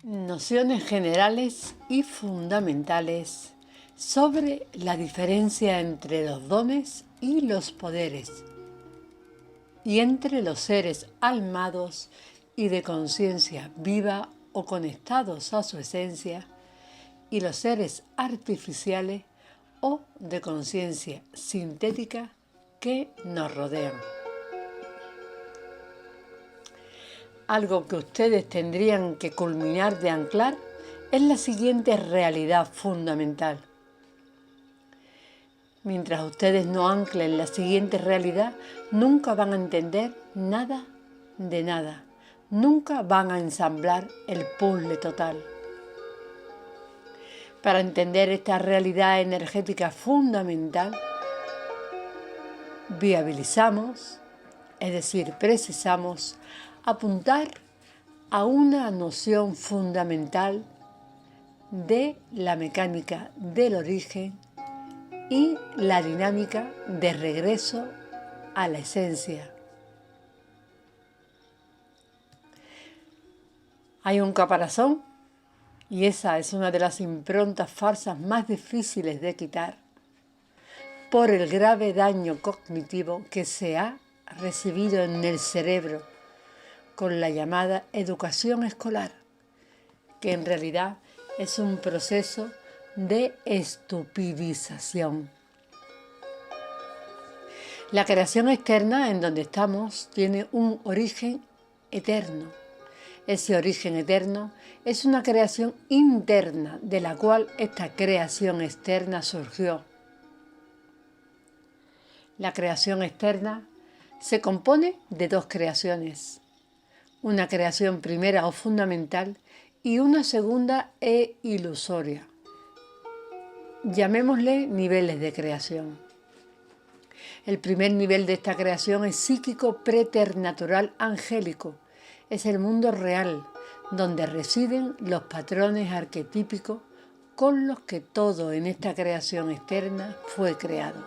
Nociones generales y fundamentales sobre la diferencia entre los dones y los poderes, y entre los seres almados y de conciencia viva o conectados a su esencia, y los seres artificiales o de conciencia sintética que nos rodean. Algo que ustedes tendrían que culminar de anclar es la siguiente realidad fundamental. Mientras ustedes no anclen la siguiente realidad, nunca van a entender nada de nada. Nunca van a ensamblar el puzzle total. Para entender esta realidad energética fundamental, viabilizamos, es decir, precisamos apuntar a una noción fundamental de la mecánica del origen y la dinámica de regreso a la esencia. Hay un caparazón y esa es una de las improntas falsas más difíciles de quitar por el grave daño cognitivo que se ha recibido en el cerebro con la llamada educación escolar, que en realidad es un proceso de estupidización. La creación externa en donde estamos tiene un origen eterno. Ese origen eterno es una creación interna de la cual esta creación externa surgió. La creación externa se compone de dos creaciones, una creación primera o fundamental y una segunda e ilusoria. Llamémosle niveles de creación. El primer nivel de esta creación es psíquico preternatural angélico. Es el mundo real, donde residen los patrones arquetípicos con los que todo en esta creación externa fue creado.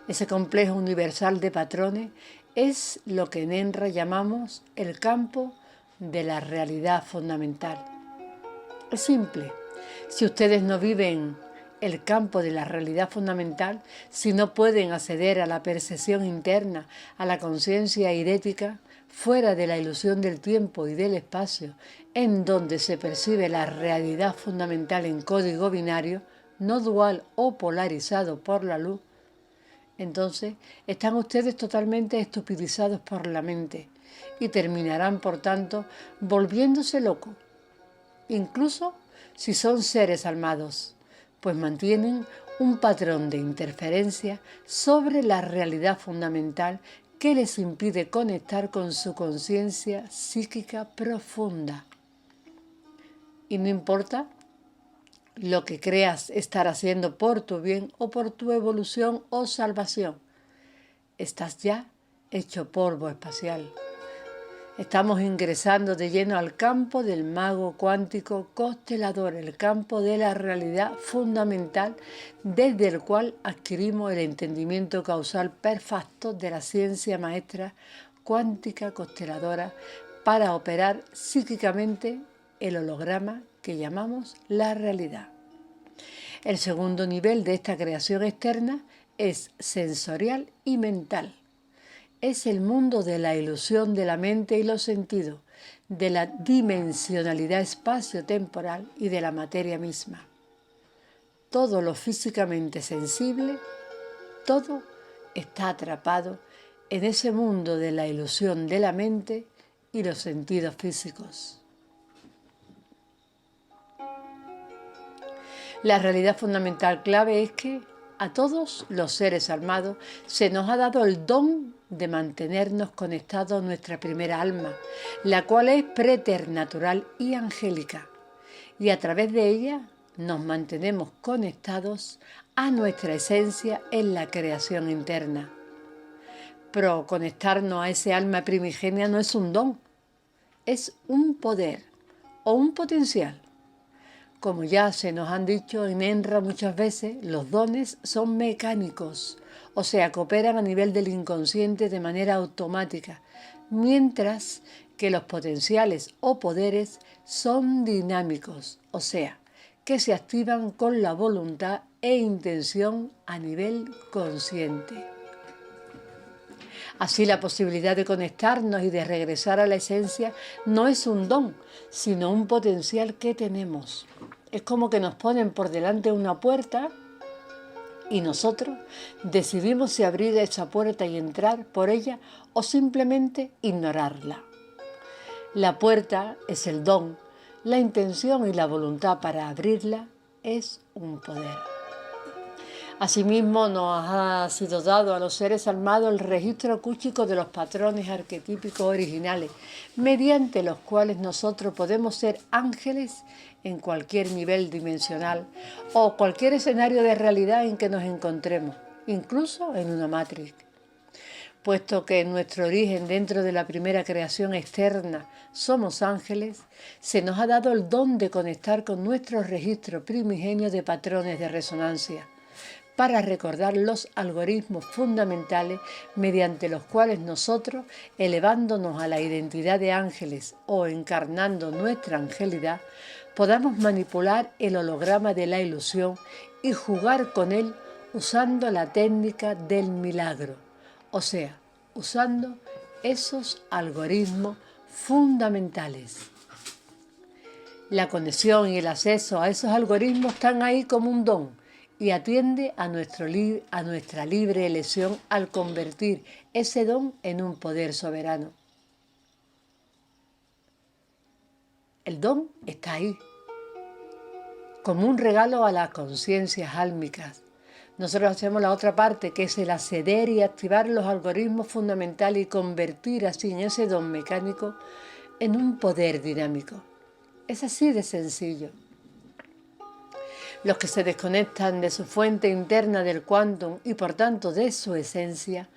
Ese complejo universal de patrones es lo que en ENRA llamamos el campo de la realidad fundamental. Es simple. Si ustedes no viven el campo de la realidad fundamental, si no pueden acceder a la percepción interna, a la conciencia idética, fuera de la ilusión del tiempo y del espacio, en donde se percibe la realidad fundamental en código binario, no dual o polarizado por la luz, entonces están ustedes totalmente estupidizados por la mente y terminarán, por tanto, volviéndose locos, incluso si son seres almados, pues mantienen un patrón de interferencia sobre la realidad fundamental que les impide conectar con su conciencia psíquica profunda. Y no importa lo que creas estar haciendo por tu bien o por tu evolución o salvación, estás ya hecho polvo espacial. Estamos ingresando de lleno al campo del mago cuántico constelador, el campo de la realidad fundamental desde el cual adquirimos el entendimiento causal perfecto de la ciencia maestra cuántica consteladora para operar psíquicamente el holograma que llamamos la realidad. El segundo nivel de esta creación externa es sensorial y mental. Es el mundo de la ilusión de la mente y los sentidos, de la dimensionalidad espacio-temporal y de la materia misma. Todo lo físicamente sensible, todo está atrapado en ese mundo de la ilusión de la mente y los sentidos físicos. La realidad fundamental clave es que a todos los seres almados se nos ha dado el don de mantenernos conectados a nuestra primera alma, la cual es preternatural y angélica, y a través de ella nos mantenemos conectados a nuestra esencia en la creación interna. Pero conectarnos a ese alma primigenia no es un don, es un poder o un potencial. Como ya se nos han dicho en ENRA muchas veces, los dones son mecánicos, o sea, que operan a nivel del inconsciente de manera automática, mientras que los potenciales o poderes son dinámicos, o sea, que se activan con la voluntad e intención a nivel consciente. Así, la posibilidad de conectarnos y de regresar a la esencia no es un don, sino un potencial que tenemos. Es como que nos ponen por delante una puerta y nosotros decidimos si abrir esa puerta y entrar por ella o simplemente ignorarla. La puerta es el don, la intención y la voluntad para abrirla es un poder. Asimismo, nos ha sido dado a los seres almados el registro acústico de los patrones arquetípicos originales, mediante los cuales nosotros podemos ser ángeles en cualquier nivel dimensional o cualquier escenario de realidad en que nos encontremos, incluso en una matrix. Puesto que en nuestro origen dentro de la primera creación externa somos ángeles, se nos ha dado el don de conectar con nuestro registro primigenio de patrones de resonancia, para recordar los algoritmos fundamentales mediante los cuales nosotros, elevándonos a la identidad de ángeles o encarnando nuestra angelidad, podamos manipular el holograma de la ilusión y jugar con él usando la técnica del milagro, o sea, usando esos algoritmos fundamentales. La conexión y el acceso a esos algoritmos están ahí como un don, y atiende a nuestra libre elección al convertir ese don en un poder soberano. El don está ahí, como un regalo a las conciencias álmicas. Nosotros hacemos la otra parte, que es el acceder y activar los algoritmos fundamentales y convertir así en ese don mecánico en un poder dinámico. Es así de sencillo. Los que se desconectan de su fuente interna del quantum y por tanto de su esencia,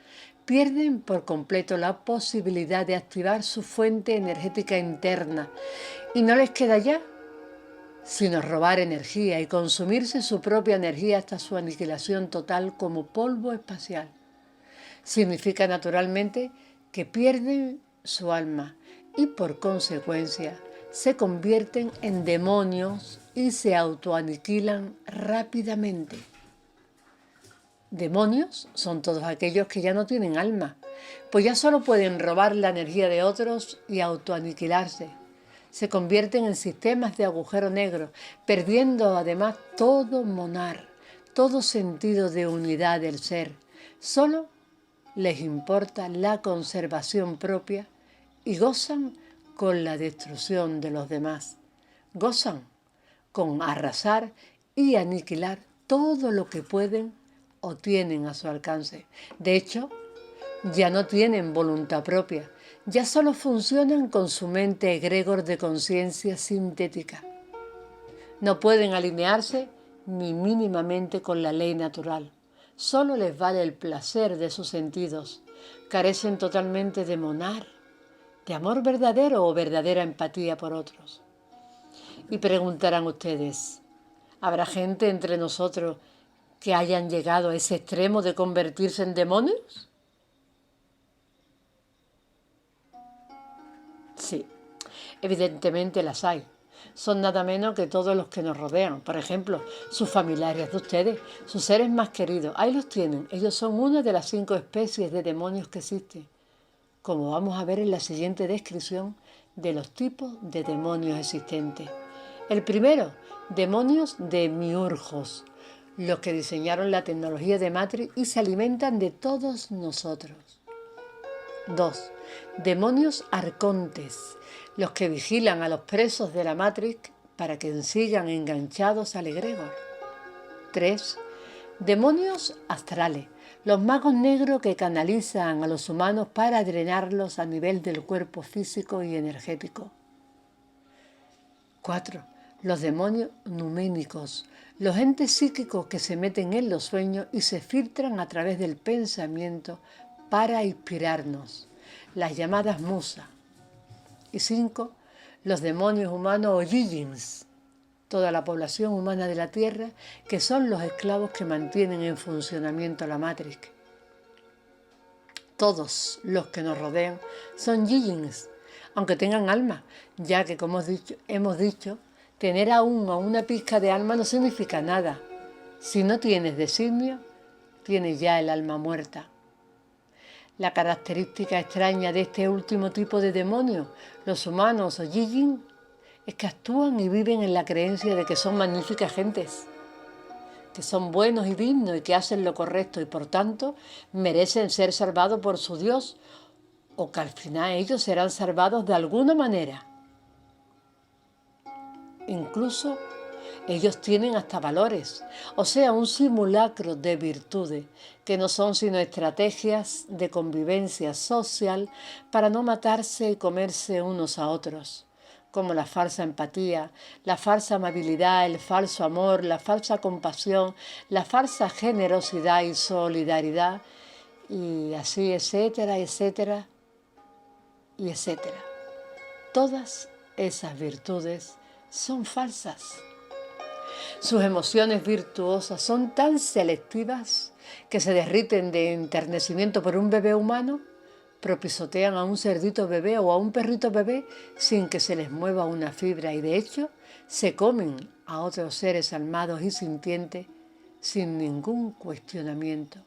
pierden por completo la posibilidad de activar su fuente energética interna y no les queda ya sino robar energía y consumirse su propia energía hasta su aniquilación total como polvo espacial. Significa naturalmente que pierden su alma y por consecuencia se convierten en demonios y se autoaniquilan rápidamente. Demonios son todos aquellos que ya no tienen alma, pues ya solo pueden robar la energía de otros y autoaniquilarse. Se convierten en sistemas de agujero negro, perdiendo además todo monar, todo sentido de unidad del ser. Solo les importa la conservación propia y gozan con la destrucción de los demás. Gozan con arrasar y aniquilar todo lo que pueden o tienen a su alcance. De hecho, ya no tienen voluntad propia, ya solo funcionan con su mente egregor de conciencia sintética. No pueden alinearse ni mínimamente con la ley natural. Solo les vale el placer de sus sentidos. Carecen totalmente de monar, de amor verdadero o verdadera empatía por otros. Y preguntarán ustedes, ¿habrá gente entre nosotros que hayan llegado a ese extremo de convertirse en demonios? Sí, evidentemente las hay. Son nada menos que todos los que nos rodean. Por ejemplo, sus familiares de ustedes, sus seres más queridos. Ahí los tienen. Ellos son una de las 5 especies de demonios que existen, como vamos a ver en la siguiente descripción de los tipos de demonios existentes. El primero, demonios demiurgos, los que diseñaron la tecnología de Matrix y se alimentan de todos nosotros. 2. Demonios arcontes, los que vigilan a los presos de la Matrix para que sigan enganchados al egregor. 3. Demonios astrales, los magos negros que canalizan a los humanos para drenarlos a nivel del cuerpo físico y energético. 4. Los demonios numénicos, los entes psíquicos que se meten en los sueños y se filtran a través del pensamiento para inspirarnos, las llamadas musas. Y 5. Los demonios humanos o Yijins, toda la población humana de la Tierra, que son los esclavos que mantienen en funcionamiento la Matrix. Todos los que nos rodean son Yijins, aunque tengan alma, ya que, como hemos dicho, tener aún una pizca de alma no significa nada. Si no tienes designio, tienes ya el alma muerta. La característica extraña de este último tipo de demonios, los humanos o Yi-Jin, es que actúan y viven en la creencia de que son magníficas gentes, que son buenos y dignos y que hacen lo correcto y por tanto merecen ser salvados por su Dios, o que al final ellos serán salvados de alguna manera. Incluso ellos tienen hasta valores, o sea, un simulacro de virtudes, que no son sino estrategias de convivencia social para no matarse y comerse unos a otros, como la falsa empatía, la falsa amabilidad, el falso amor, la falsa compasión, la falsa generosidad y solidaridad, y así, etcétera, etcétera, y etcétera. Todas esas virtudes son falsas. Sus emociones virtuosas son tan selectivas que se derriten de enternecimiento por un bebé humano, propisotean a un cerdito bebé o a un perrito bebé sin que se les mueva una fibra y de hecho se comen a otros seres almados y sintientes sin ningún cuestionamiento.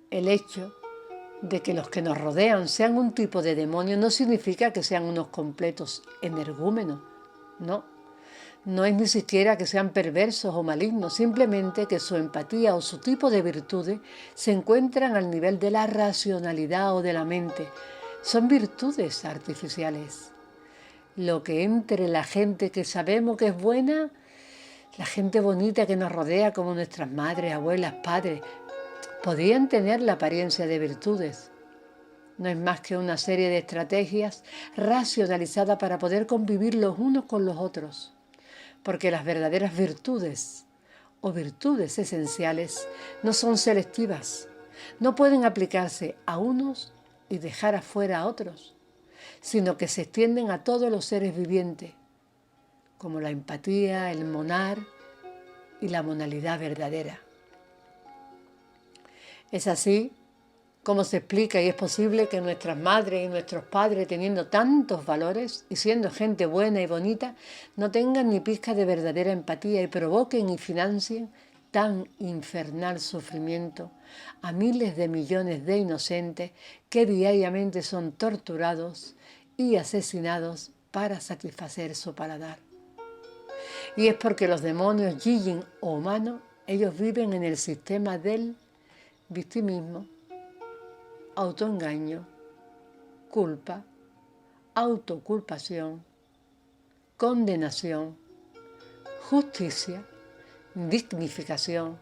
El hecho de que los que nos rodean sean un tipo de demonio no significa que sean unos completos energúmenos, no. No es ni siquiera que sean perversos o malignos, simplemente que su empatía o su tipo de virtudes se encuentran al nivel de la racionalidad o de la mente. Son virtudes artificiales. Lo que entre la gente que sabemos que es buena, la gente bonita que nos rodea como nuestras madres, abuelas, padres, podrían tener la apariencia de virtudes. No es más que una serie de estrategias racionalizadas para poder convivir los unos con los otros. Porque las verdaderas virtudes o virtudes esenciales no son selectivas, no pueden aplicarse a unos y dejar afuera a otros, sino que se extienden a todos los seres vivientes, como la empatía, el monar y la monalidad verdadera. Es así como se explica y es posible que nuestras madres y nuestros padres, teniendo tantos valores y siendo gente buena y bonita, no tengan ni pizca de verdadera empatía y provoquen y financien tan infernal sufrimiento a miles de millones de inocentes que diariamente son torturados y asesinados para satisfacer su paladar. Y es porque los demonios Yi-Jin o humanos, ellos viven en el sistema del victimismo, autoengaño, culpa, autoculpación, condenación, justicia, dignificación,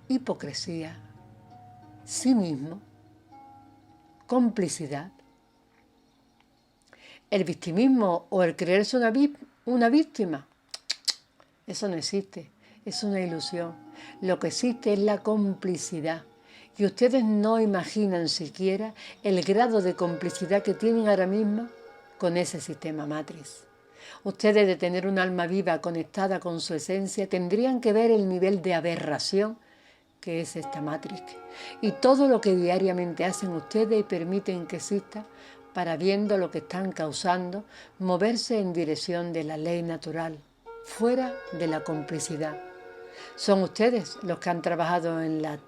hipocresía, cinismo, complicidad. El victimismo o el creerse una víctima, eso no existe, es una ilusión. Lo que existe es la complicidad. Y ustedes no imaginan siquiera el grado de complicidad que tienen ahora mismo con ese sistema matriz. Ustedes, de tener un alma viva conectada con su esencia, tendrían que ver el nivel de aberración que es esta matriz y todo lo que diariamente hacen ustedes y permiten que exista para, viendo lo que están causando, moverse en dirección de la ley natural, fuera de la complicidad. Son ustedes los que han trabajado en la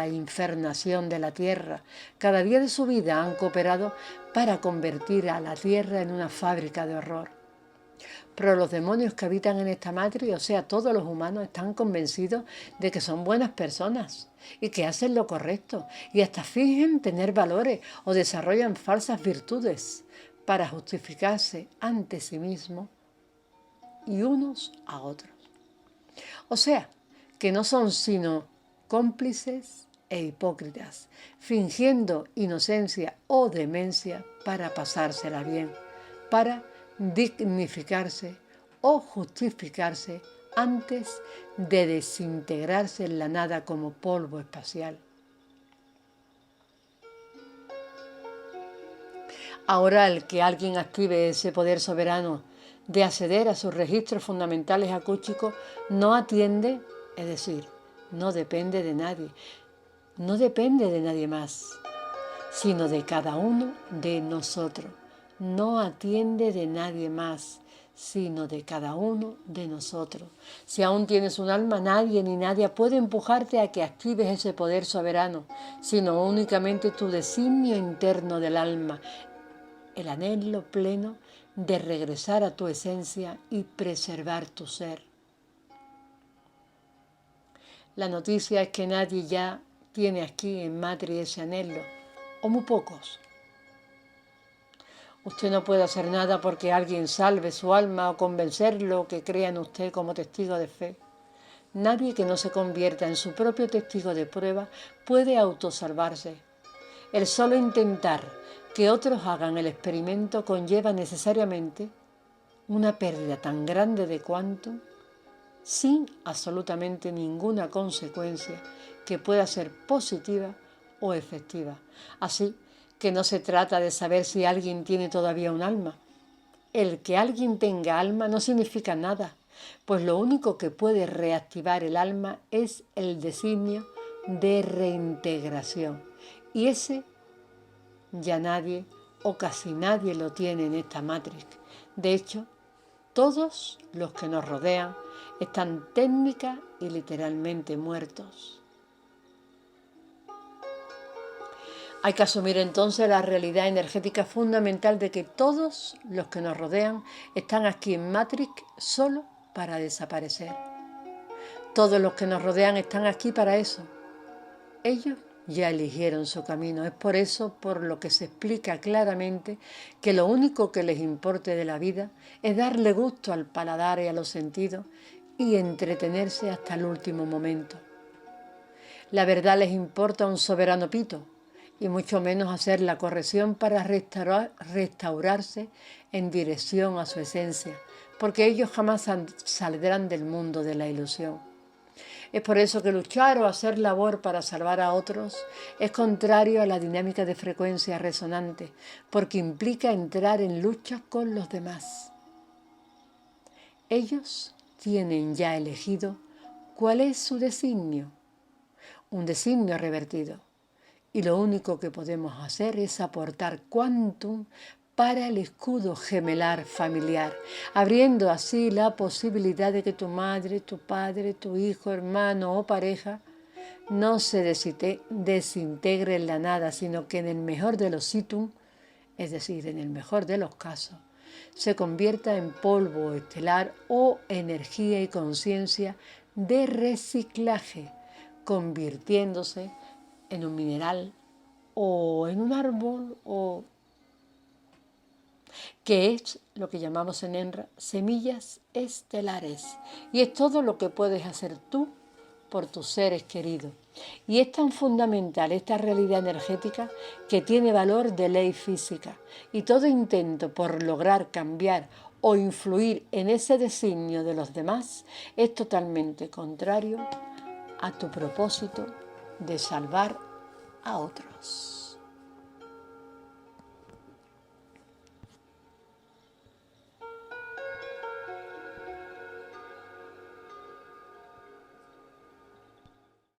infernación de la tierra. Cada día de su vida han cooperado para convertir a la tierra en una fábrica de horror. Pero los demonios que habitan en esta matriz, o sea, todos los humanos, están convencidos de que son buenas personas y que hacen lo correcto y hasta fingen tener valores o desarrollan falsas virtudes para justificarse ante sí mismos y unos a otros. O sea, que no son sino cómplices e hipócritas, fingiendo inocencia o demencia para pasársela bien, para dignificarse o justificarse antes de desintegrarse en la nada como polvo espacial. Ahora, el que alguien active ese poder soberano de acceder a sus registros fundamentales acústicos no atiende, es decir, no depende de nadie, no depende de nadie más, sino de cada uno de nosotros. No atiende de nadie más, sino de cada uno de nosotros. Si aún tienes un alma, nadie ni nadie puede empujarte a que actives ese poder soberano, sino únicamente tu designio interno del alma, el anhelo pleno de regresar a tu esencia y preservar tu ser. La noticia es que nadie ya tiene aquí en Matrix ese anhelo, o muy pocos. Usted no puede hacer nada porque alguien salve su alma o convencerlo que crea en usted como testigo de fe. Nadie que no se convierta en su propio testigo de prueba puede autosalvarse. El solo intentar que otros hagan el experimento conlleva necesariamente una pérdida tan grande de quantum, sin absolutamente ninguna consecuencia que pueda ser positiva o efectiva. Así que no se trata de saber si alguien tiene todavía un alma. El que alguien tenga alma no significa nada, pues lo único que puede reactivar el alma es el designio de reintegración. Y ese ya nadie o casi nadie lo tiene en esta Matrix. De hecho, todos los que nos rodean están técnica y literalmente muertos. Hay que asumir entonces la realidad energética fundamental de que todos los que nos rodean están aquí en Matrix solo para desaparecer. Todos los que nos rodean están aquí para eso. Ellos ya eligieron su camino. Es por eso por lo que se explica claramente que lo único que les importe de la vida es darle gusto al paladar y a los sentidos y entretenerse hasta el último momento. La verdad les importa un soberano pito, y mucho menos hacer la corrección para restaurarse en dirección a su esencia, porque ellos jamás saldrán del mundo de la ilusión. Es por eso que luchar o hacer labor para salvar a otros es contrario a la dinámica de frecuencia resonante, porque implica entrar en lucha con los demás. Ellos tienen ya elegido cuál es su designio, un designio revertido. Y lo único que podemos hacer es aportar quantum para el escudo gemelar familiar, abriendo así la posibilidad de que tu madre, tu padre, tu hijo, hermano o pareja no se desintegre en la nada, sino que en el mejor de los situm, es decir, en el mejor de los casos, se convierta en polvo estelar o energía y conciencia de reciclaje, convirtiéndose en un mineral o en un árbol, o que es lo que llamamos en ENRA semillas estelares. Y es todo lo que puedes hacer tú por tus seres queridos. Y es tan fundamental esta realidad energética que tiene valor de ley física. Y todo intento por lograr cambiar o influir en ese designio de los demás es totalmente contrario a tu propósito de salvar a otros.